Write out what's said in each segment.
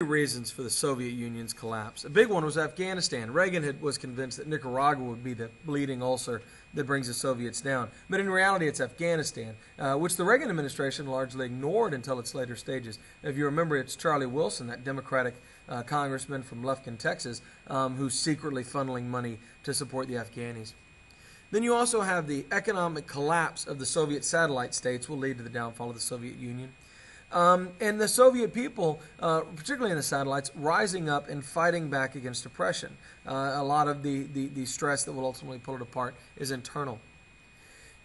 Reasons for the Soviet Union's collapse. A big one was Afghanistan. Reagan was convinced that Nicaragua would be the bleeding ulcer that brings the Soviets down. But in reality, it's Afghanistan, which the Reagan administration largely ignored until its later stages. If you remember, it's Charlie Wilson, that Democratic congressman from Lufkin, Texas, who's secretly funneling money to support the Afghanis. Then you also have the economic collapse of the Soviet satellite states will lead to the downfall of the Soviet Union. And the Soviet people, particularly in the satellites, rising up and fighting back against oppression. A lot of the stress that will ultimately pull it apart is internal.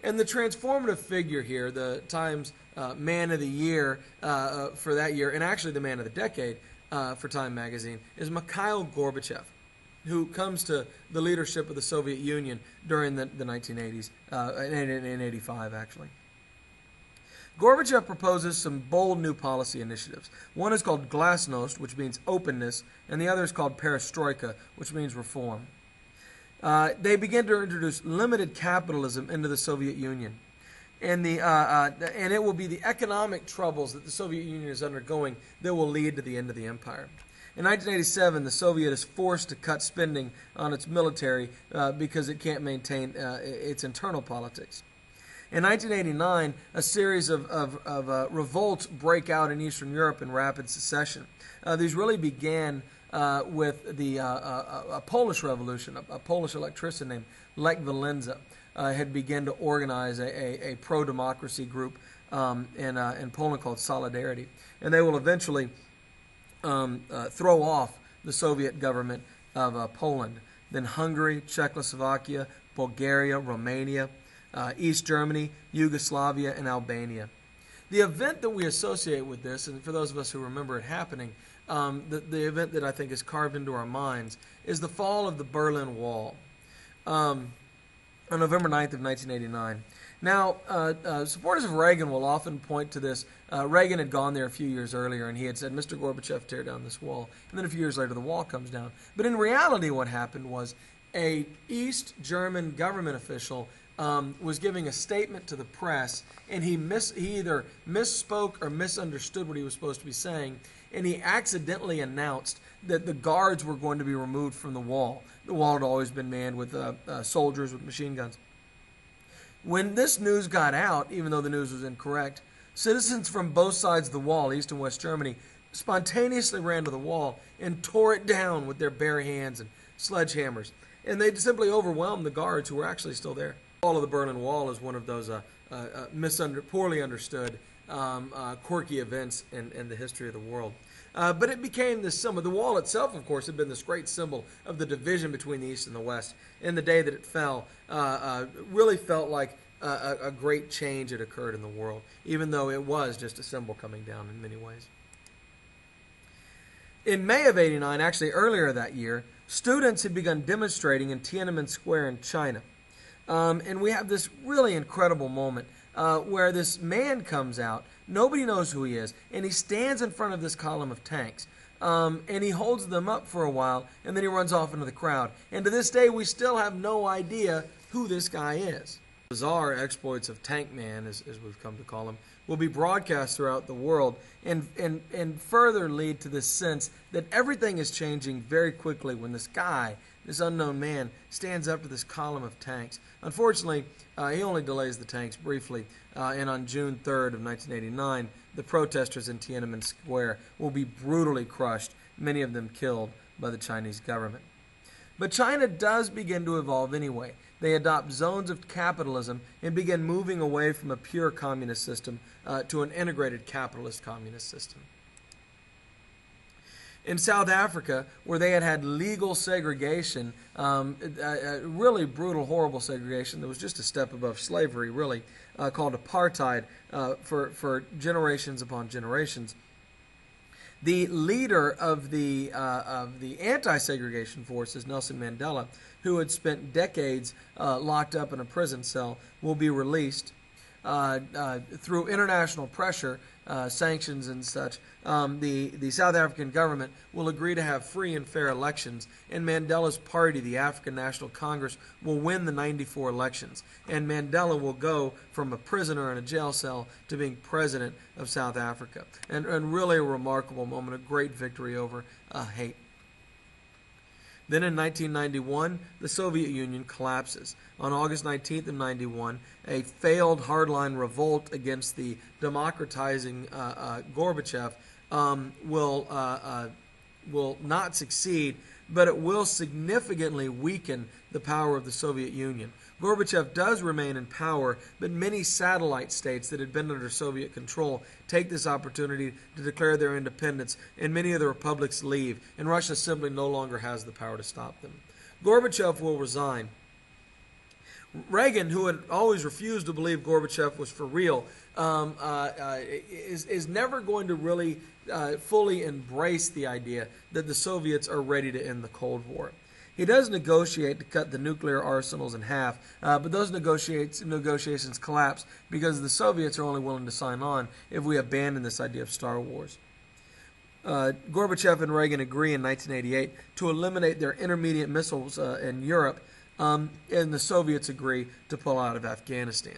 And the transformative figure here, the Times Man of the Year for that year, and actually the Man of the Decade for Time magazine, is Mikhail Gorbachev, who comes to the leadership of the Soviet Union during the 1980s, in 85 actually. Gorbachev proposes some bold new policy initiatives. One is called Glasnost, which means openness, and the other is called Perestroika, which means reform. They begin to introduce limited capitalism into the Soviet Union. And it will be the economic troubles that the Soviet Union is undergoing that will lead to the end of the empire. In 1987, the Soviet is forced to cut spending on its military because it can't maintain its internal politics. In 1989, a series of revolts break out in Eastern Europe in rapid succession. These really began with a Polish revolution. A Polish electrician named Lech Walesa had begun to organize a pro-democracy group in Poland called Solidarity. And they will eventually throw off the Soviet government of Poland. Then Hungary, Czechoslovakia, Bulgaria, Romania, East Germany, Yugoslavia, and Albania. The event that we associate with this, and for those of us who remember it happening, the event that I think is carved into our minds is the fall of the Berlin Wall on November 9th of 1989. Now, supporters of Reagan will often point to this. Reagan had gone there a few years earlier, and he had said, "Mr. Gorbachev, tear down this wall." And then a few years later, the wall comes down. But in reality, what happened was a East German government official was giving a statement to the press, and he either misspoke or misunderstood what he was supposed to be saying, and he accidentally announced that the guards were going to be removed from the wall. The wall had always been manned with soldiers with machine guns. When this news got out, even though the news was incorrect, citizens from both sides of the wall, East and West Germany, spontaneously ran to the wall and tore it down with their bare hands and sledgehammers. And they simply overwhelmed the guards who were actually still there. The fall of the Berlin Wall is one of those poorly understood, quirky events in the history of the world. But it became this symbol. The wall itself, of course, had been this great symbol of the division between the East and the West. And the day that it fell really felt like a great change had occurred in the world, even though it was just a symbol coming down in many ways. In May of '89, actually earlier that year, students had begun demonstrating in Tiananmen Square in China. And we have this really incredible moment where this man comes out. Nobody knows who he is. And he stands in front of this column of tanks. And he holds them up for a while, and then he runs off into the crowd. And to this day, we still have no idea who this guy is. Bizarre exploits of Tank Man, as we've come to call him, will be broadcast throughout the world and further lead to this sense that everything is changing very quickly when this guy, this unknown man, stands up to this column of tanks. Unfortunately, he only delays the tanks briefly, and on June 3rd of 1989, the protesters in Tiananmen Square will be brutally crushed, many of them killed by the Chinese government. But China does begin to evolve anyway. They adopt zones of capitalism and begin moving away from a pure communist system to an integrated capitalist communist system. In South Africa, where they had legal segregation, really brutal, horrible segregation that was just a step above slavery, really, called apartheid for generations upon generations. The leader of the anti-segregation forces, Nelson Mandela, who had spent decades locked up in a prison cell, will be released. through international pressure, sanctions and such, the South African government will agree to have free and fair elections, and Mandela's party, the African National Congress, will win the 94 elections, and Mandela will go from a prisoner in a jail cell to being president of South Africa. And really a remarkable moment, a great victory over hate. Then in 1991, the Soviet Union collapses. On August 19th of 91, a failed hardline revolt against the democratizing Gorbachev will not succeed, but it will significantly weaken the power of the Soviet Union. Gorbachev does remain in power, but many satellite states that had been under Soviet control take this opportunity to declare their independence, and many of the republics leave, and Russia simply no longer has the power to stop them. Gorbachev will resign. Reagan, who had always refused to believe Gorbachev was for real, is never going to really fully embrace the idea that the Soviets are ready to end the Cold War. He does negotiate to cut the nuclear arsenals in half, but those negotiations collapse because the Soviets are only willing to sign on if we abandon this idea of Star Wars. Gorbachev and Reagan agree in 1988 to eliminate their intermediate missiles in Europe, and the Soviets agree to pull out of Afghanistan.